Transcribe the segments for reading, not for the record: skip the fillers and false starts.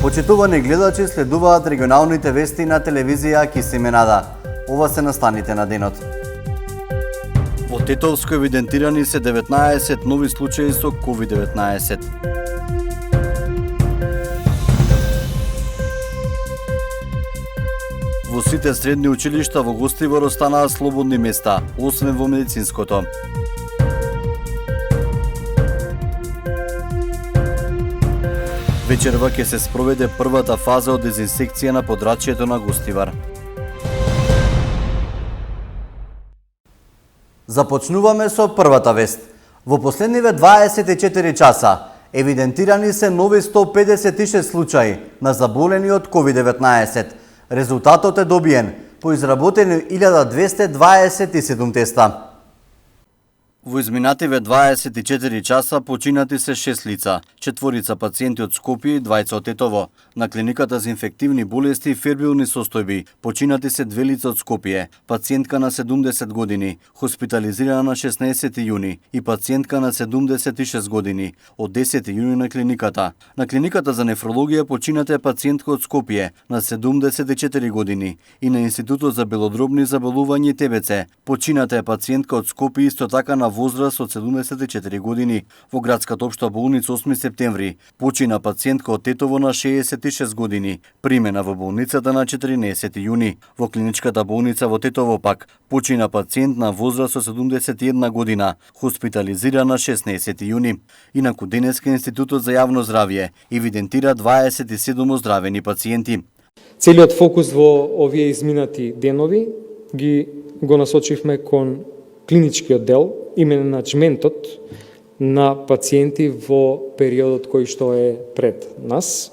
Почитувани гледачи, следуваат регионалните вести на телевизија Кисименада. Ова се настаните на денот. Во Тетовско евидентирани се 19 нови случаи со COVID-19. Во сите средни училишта во Гостивар останаа слободни места, освен во медицинското. Вечерва ќе се спроведе првата фаза од дезинсекција на подрачјето на Гостивар. Започнуваме со првата вест. Во последниве 24 часа евидентирани се нови 156 случаи на заболени од COVID-19. Резултатот е добиен по изработени 1227 теста. Во изминативе 24 часа починати се 6 лица, 4 пациенти од Скопје и 2 од Тетово. На клиниката за инфективни болести и фербилни состојби починати се 2 лица од Скопје, пациентка на 70 години, хоспитализирана на 16 јуни и пациентка на 76 години, од 10 јуни на клиниката. На клиниката за нефрологија почината е пациентка од Скопје на 74 години и на Институтот за белодробни заболувања ТБЦ почината е пациентка од Скопје исто така на возраст од 74 години. Во градската општа болница 8 септември почина пациентка од Тетово на 66 години, примена во болницата на 14 јуни. Во клиничката болница во Тетово пак почина пациент на возраст од 71 година, хоспитализиран на 16 јуни. Инаку денеска Институтот за јавно здравје евидентира 27 оздравени пациенти. Целиот фокус во овие изминати денови го насочивме кон клиничкиот дел и менеджментот на пациенти во периодот кој што е пред нас.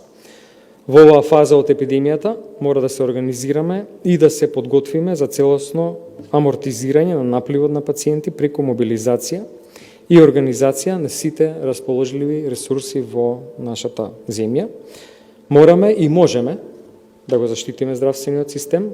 Во оваа фаза од епидемијата мора да се организираме и да се подготвиме за целосно амортизирање на напливот на пациенти преку мобилизација и организација на сите расположливи ресурси во нашата земја. Мораме и можеме да го заштитиме здравствениот систем,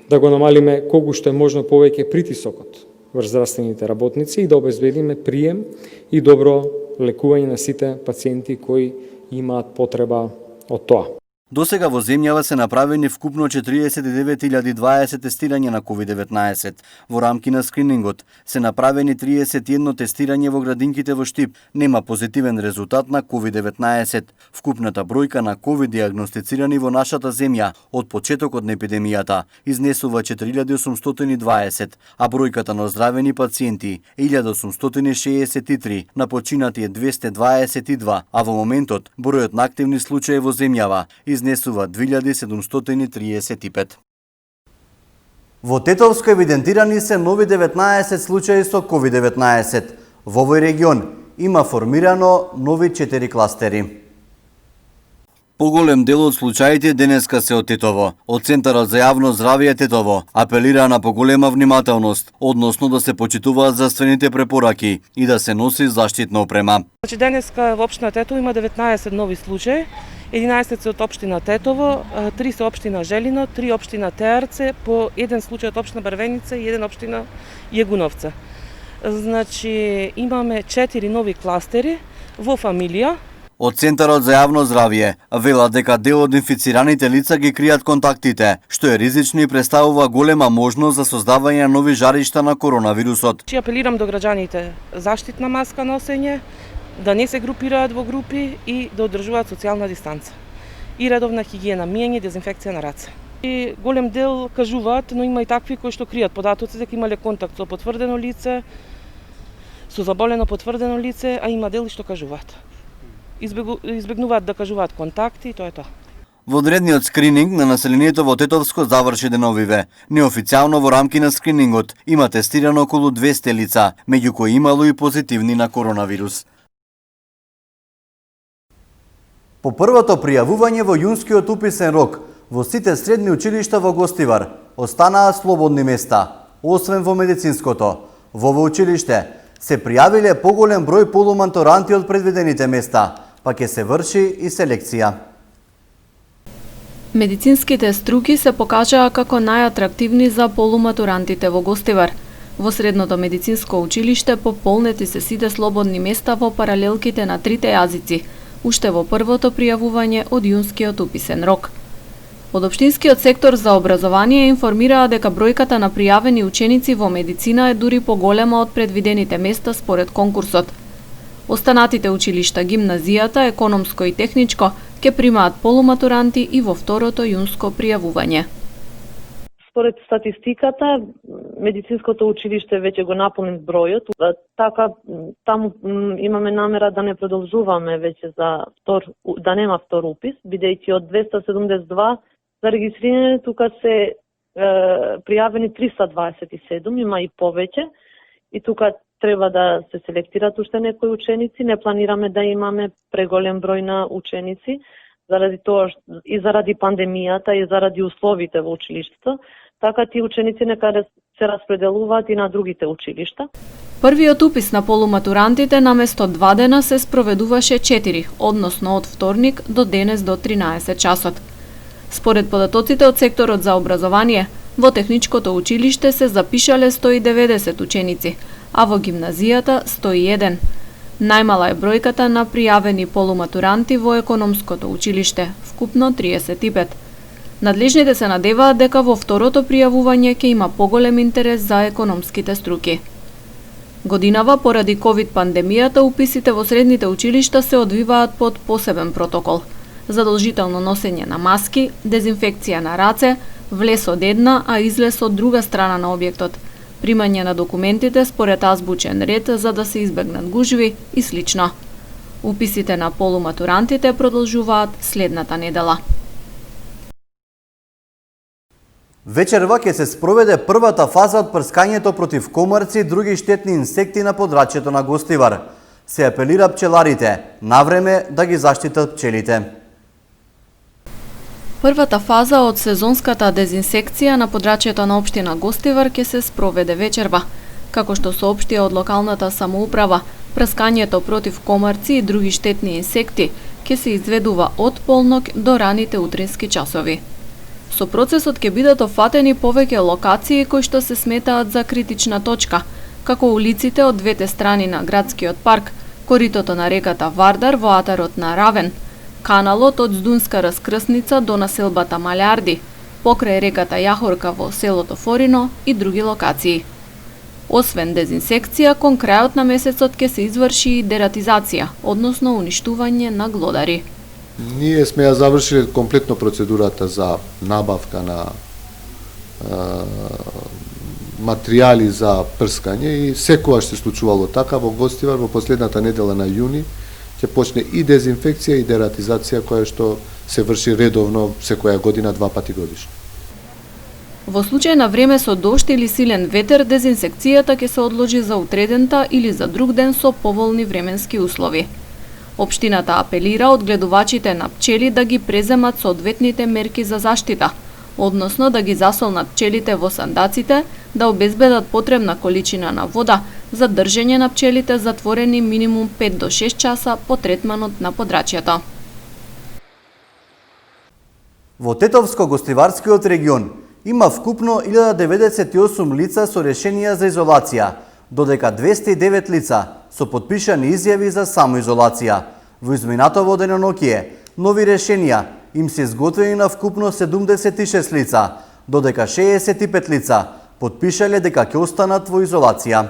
да го намалиме колку што е можно повеќе притисокот врз здравствените работници и да обезбедиме прием и добро лекување на сите пациенти кои имаат потреба од тоа. Досега во земјава се направени вкупно 49.020 тестирања на COVID-19. Во рамки на скринингот се направени 31 тестирање во градинките во Штип. Нема позитивен резултат на COVID-19. Вкупната бројка на COVID диагностицирани во нашата земја од почетокот на епидемијата изнесува 4.820, а бројката на оздравени пациенти е 1.863, на починати е 222, а во моментот бројот на активни случаи во земјава изнесува 2735. Во Тетовско евидентирани се нови 19 случаи со COVID-19. Во овој регион има формирано нови 4 кластери. Поголем дел од случаите денеска се од Тетово. Од Центарот за јавно здравје Тетово апелира на поголема внимателност, односно да се почитуваат здравствените препораки и да се носи заштитна опрема. Денеска во општина Тетово има 19 нови случаи. 11 се од општина Тетово, 3 се општина Желино, 3 општина Теарце, по 1 случај од општина Барвеница и 1 општина Јегуновца. Значи, имаме 4 нови кластери во фамилија. Од Центарот за јавно здравје велат дека дел од инфицираните лица ги кријат контактите, што е ризично и представува голема можност за создавање на нови жаришта на коронавирусот. Апелирам до граѓаните заштитна маска носење, да не се групираат во групи и да одржуваат социјална дистанца. И редовна хигиена, миење, дезинфекција на раце. И голем дел кажуваат, но има и такви кои што кријат податоци дека имале контакт со потврдено лице, со заболено потврдено лице, а има дел што кажуваат. Избегнуваат да кажуваат контакти и тоа е тоа. Во одредниот скрининг на населението во Тетовско заврши деновиве. Неофицијално во рамки на скринингот има тестирано околу 200 лица, меѓу кои имало и позитивни на коронавирус. По првото пријавување во јунскиот уписен рок во сите средни училишта во Гостивар останаа слободни места, освен во медицинското. Во ово училиште се пријавиле поголем број полуматуранти од предвидените места, па ќе се врши и селекција. Медицинските струки се покажаа како најатрактивни за полуматурантите во Гостивар. Во средното медицинско училиште пополнети се сите слободни места во паралелките на трите јазици. уште во првото пријавување од јунскиот уписен рок. Од Општинскиот сектор за образование информираа дека бројката на пријавени ученици во медицина е дури поголема од предвидените места според конкурсот. Останатите училишта, гимназијата, економско и техничко, ќе примаат полуматуранти и во второто јунско пријавување. Според статистиката, медицинското училиште веќе го наполни бројот, така таму имаме намера да не продолжуваме веќе да нема втор упис, бидејќи од 272 за регистрирање тука се пријавени 327, има и повеќе, и тука треба да се селектират уште некои ученици. Не планираме да имаме преголем број на ученици, заради тоа и заради пандемијата и заради условите во училиштето, така ти ученици нека се распределуваат и на другите училишта. Првиот упис на полуматурантите наместо 2 дена се спроведуваше 4, односно од вторник до денес до 13 часот. Според податоците од секторот за образование, во техничкото училиште се запишале 190 ученици, а во гимназијата 101. Најмала е бројката на пријавени полуматуранти во економското училиште, вкупно 35. Надлежните се надеваат дека во второто пријавување ќе има поголем интерес за економските струки. Годинава, поради COVID пандемијата, уписите во средните училишта се одвиваат под посебен протокол. Задолжително носење на маски, дезинфекција на раце, влез од една, а излез од друга страна на објектот, примање на документите според азбучен ред за да се избегнат гужви и слично. Уписите на полуматурантите продолжуваат следната недела. Вечерва ќе се спроведе првата фаза од прскањето против комарци и други штетни инсекти на подрачјето на Гостивар. Се апелира пчеларите на време да ги заштитат пчелите. Првата фаза од сезонската дезинсекција на подрачјето на општина Гостивар ќе се спроведе вечерва. Како што соопшти од локалната самоуправа, прскањето против комарци и други штетни инсекти ќе се изведува од полнок до раните утрински часови. Со процесот ќе бидат офатени повеќе локации кои што се сметаат за критична точка, како улиците од двете страни на градскиот парк, коритото на реката Вардар во атарот на Равен, каналот од Здунска раскрсница до населбата Малјарди, покрај реката Јахорка во селото Форино и други локации. Освен дезинсекција, кон крајот на месецот ќе се изврши и дератизација, односно уништување на глодари. Ние сме ја завршиле комплетно процедурата за набавка на материјали за прскање и секогаш се случувало така во Гостивар во последната недела на јуни ќе почне и дезинфекција и дератизација која што се врши редовно секоја година 2 пати годишно. Во случај на време со дожд или силен ветер, дезинсекцијата ќе се одложи за утредента или за друг ден со поволни временски услови. Општината апелира одгледувачите на пчели да ги преземат соодветните мерки за заштита, односно да ги засолнат пчелите во сандаците, да обезбедат потребна количина на вода за држење на пчелите затворени минимум 5 до 6 часа по третманот на подрачјето. Во Тетовско-Гостиварскиот регион има вкупно 1098 лица со решенија за изолација, додека 209 лица со подпишани изјави за самоизолација. Во изминатово денонокие, нови решенија им се изготвени на вкупно 76 лица, додека 65 лица подпишале дека ќе останат во изолација.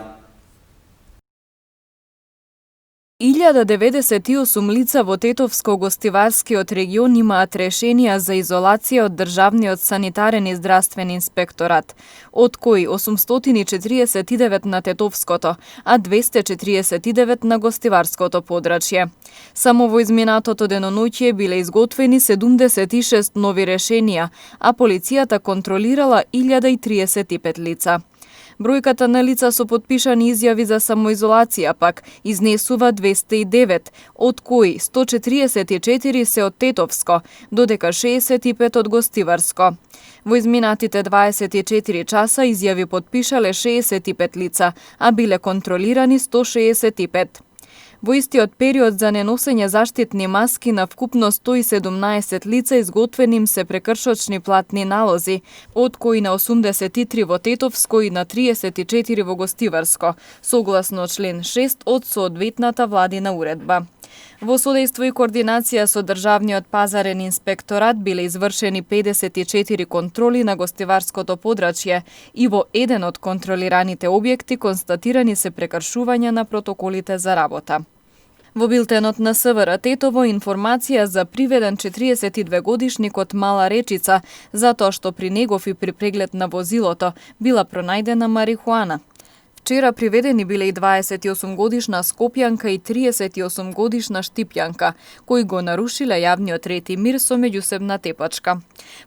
1098 лица во Тетовско-Гостиварскиот регион имаат решенија за изолација од Државниот санитарен и здравствен инспекторат, од кои 849 на Тетовското, а 249 на Гостиварското подрачје. Само во изминатото деноноќие биле изготвени 76 нови решенија, а полицијата контролирала 1035 лица. Бројката на лица со подпишани изјави за самоизолација пак изнесува 209, од кои 144 се од Тетовско, додека 65 од Гостиварско. Во изминатите 24 часа изјави подпишале 65 лица, а биле контролирани 165. Во истиот период за неносење заштитни маски на вкупно 117 лица изготвени им се прекршочни платни налози, од кои на 83 во Тетовско и на 34 во Гостиварско, согласно член 6 од соодветната владина уредба. Во содејство и координација со Државниот пазарен инспекторат биле извршени 54 контроли на гостиварското подрачје и во еден од контролираните објекти констатирани се прекршувања на протоколите за работа. Во билтенот на СВР Тетово информација за приведен 42 годишник од Мала Речица затоа што при негов и при преглед на возилото била пронајдена марихуана. Вчера приведени биле и 28-годишна скопјанка и 38-годишна штипјанка, кои го нарушиле јавниот ред и мир со меѓусебна тепачка.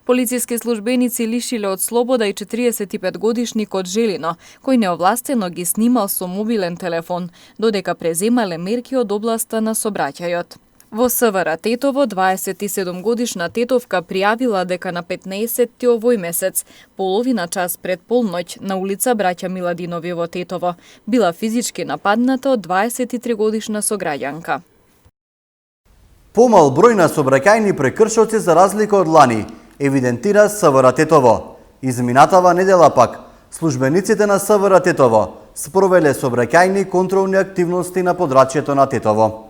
Полициски службеници лишиле од слобода и 45-годишник од Желино, кој неовластено ги снимал со мобилен телефон, додека преземале мерки од областа на сообраќајот. Во СВР Тетово, 27-годишна тетовка пријавила дека на 15-ти овој месец, половина час пред полноќ, на улица Браќа Миладинови во Тетово, била физички нападната од 23-годишна сограѓанка. Помал број на сообраќајни прекршоци за разлика од лани, евидентира СВР Тетово. Изминатава недела пак, службениците на СВР Тетово спровеле сообраќајни контролни активности на подрачјето на Тетово.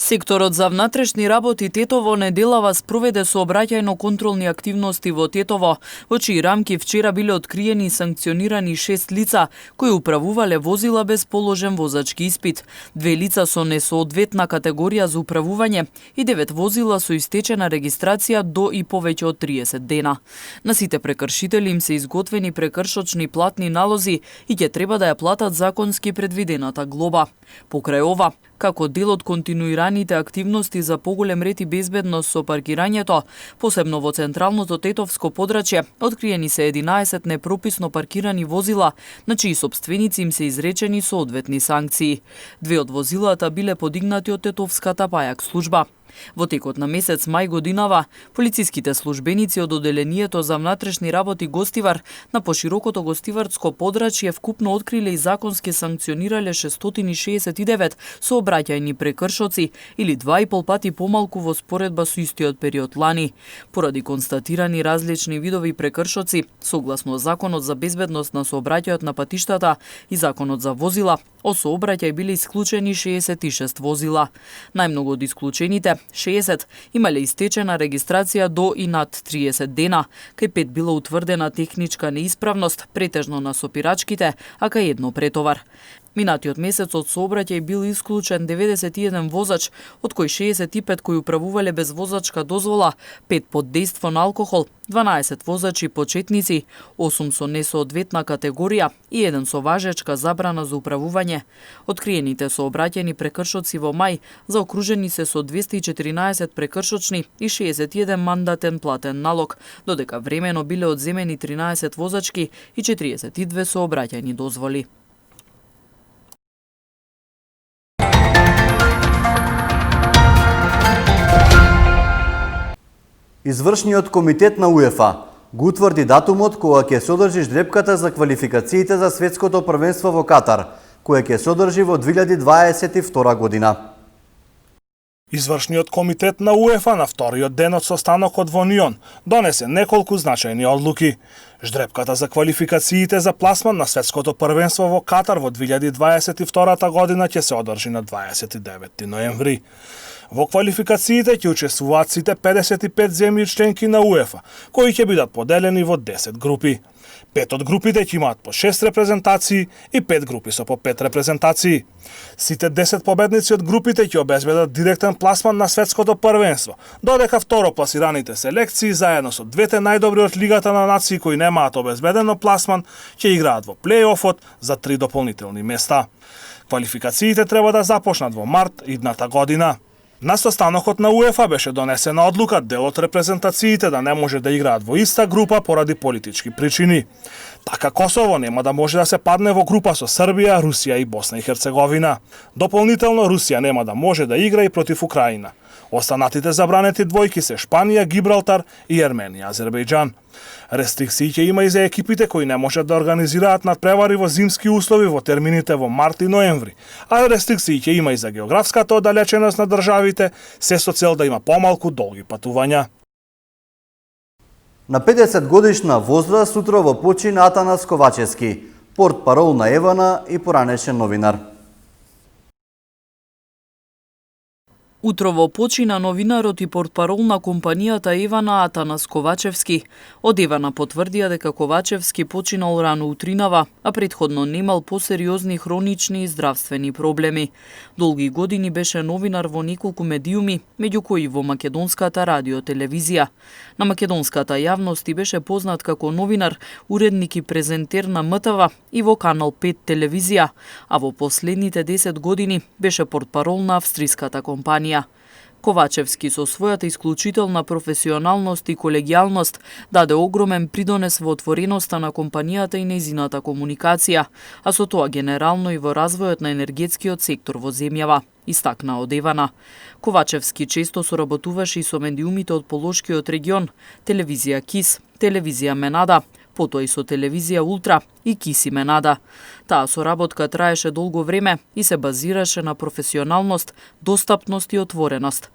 Секторот за внатрешни работи Тетово неделава спроведе сообраќајно контролни активности во Тетово, во чии рамки вчера биле откриени и санкционирани 6 лица кои управувале возила без положен возачки испит, 2 лица со несоодветна категорија за управување и 9 возила со истечена регистрација до и повеќе од 30 дена. На сите прекршители им се изготвени прекршочни платни налози и ќе треба да ја платат законски предвидената глоба. Покрај ова, како дел од континуираните активности за поголем ред и безбедност со паркирањето, посебно во централното тетовско подрачје, откриени се 11 непрописно паркирани возила, на чии сопственици им се изречени соодветни санкции. 2 од возилата биле подигнати од тетовската пајак служба. Во текот на месец мај годинава, полициските службеници од Оделението за внатрешни работи Гостивар на поширокото гостиварско подрачје вкупно откриле и законски санкционирале 669 сообраќајни прекршоци или 2,5 пати помалку во споредба со истиот период лани. Поради констатирани различни видови прекршоци, согласно Законот за безбедност на сообраќајот на патиштата и Законот за возила, од сообраќај биле исклучени 66 возила. Најмногу од исклучените, 60, имале истечена регистрација до и над 30 дена, кај 5 била утврдена техничка неисправност, претежно на сопирачките, а кај едно претовар. Минатиот месец од сообраќај бил исклучен 91 возач, од кои 65 кои управувале без возачка дозвола, 5 под дејство на алкохол, 12 возачи почетници, 8 со несоодветна категорија и 1 со важечка забрана за управување. Откриените сообраќајни прекршоци во мај заокружени се со 214 прекршочни и 61 мандатен платен налог, додека времено биле одземени 13 возачки и 42 сообраќајни дозволи. Извршниот комитет на УЕФА го утврди датумот кога ќе се одржи ждрепката за квалификациите за светското првенство во Катар, која ќе се одржи во 2022 година. Извршниот комитет на УЕФА на вториот ден од состанокот во Нион донесе неколку значајни одлуки. Ждрепката за квалификациите за пласман на светското првенство во Катар во 2022 година ќе се одржи на 29 ноември. Во квалификациите ќе учествуваат сите 55 земји членки на УЕФА, кои ќе бидат поделени во 10 групи. 5 од групите ќе имаат по 6 репрезентации и 5 групи со по 5 репрезентации. Сите 10 победници од групите ќе обезбедат директен пласман на светското првенство, додека второпласираните селекции заедно со двете најдобри од Лигата на нации кои немаат обезбедено пласман ќе играат во плејофот за 3 дополнителни места. Квалификациите треба да започнат во март идната година. На состанокот на УЕФА беше донесена одлука дел од репрезентациите да не може да играат во иста група поради политички причини. Така Косово нема да може да се падне во група со Србија, Русија и Босна и Херцеговина. Дополнително Русија нема да може да игра и против Украина. Останатите забранети двојки се Шпанија, Гибралтар и Ерменија, Азербејџан. Рестрикции ќе има и за екипите кои не можат да организираат надпревари во зимски услови во термините во март и ноември, а рестрикции ќе има и за географската оддалеченост на државите, се со цел да има помалку долги патувања. На 50 годишна возраст утрово почина Атанас Ковачевски, портпарол на Евана и поранешен новинар. Утрово почина новинарот и портпарол на компанијата Евана Атанас Ковачевски. Од Евана потврдија дека Ковачевски починал рано утринава, а претходно немал посериозни хронични и здравствени проблеми. Долги години беше новинар во неколку медиуми, меѓу кои во македонската радиотелевизија. На македонската јавност и беше познат како новинар, уредник и презентер на МТВ и во Канал 5 телевизија, а во последните 10 години беше портпарол на австриската компанија. Ковачевски со својата исклучителна професионалност и колегијалност даде огромен придонес во отвореноста на компанијата и нејзината комуникација, а со тоа генерално и во развојот на енергетскиот сектор во земјава, истакна од Евана. Ковачевски често соработуваше и со медиумите од Полошкиот регион, телевизија КИС, телевизија Менада, потоа и со телевизија Ултра и Киси Менада. Таа соработка траеше долго време и се базираше на професионалност, достапност и отвореност.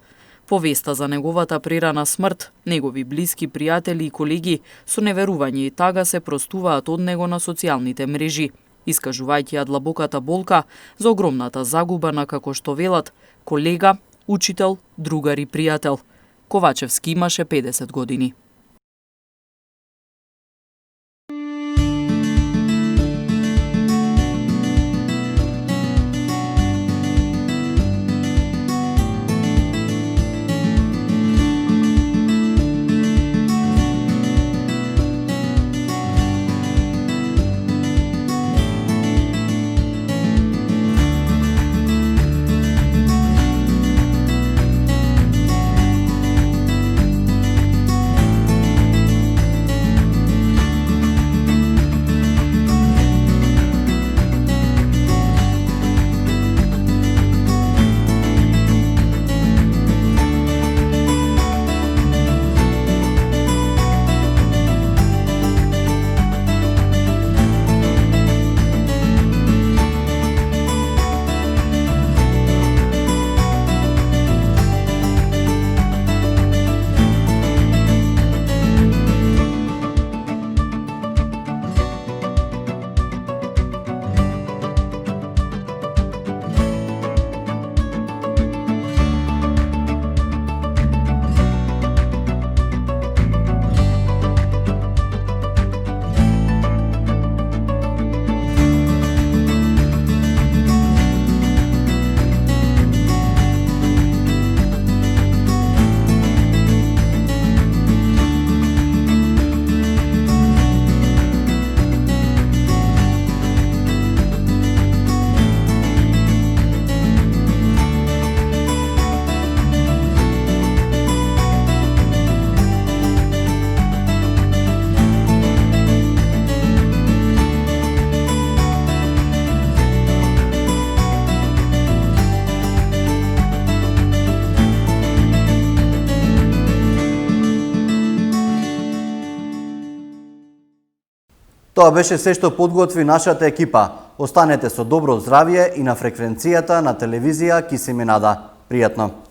Повеста за неговата прерана смрт, негови блиски пријатели и колеги со неверување и тага се простуваат од него на социјалните мрежи, искажувајќи ја длабоката болка за огромната загуба на, како што велат, колега, учител, другар и пријател. Ковачевски имаше 50 години. Тоа беше се што подготви нашата екипа. Останете со добро здравје и на фреквенцијата на телевизија Киси Менада. Пријатно!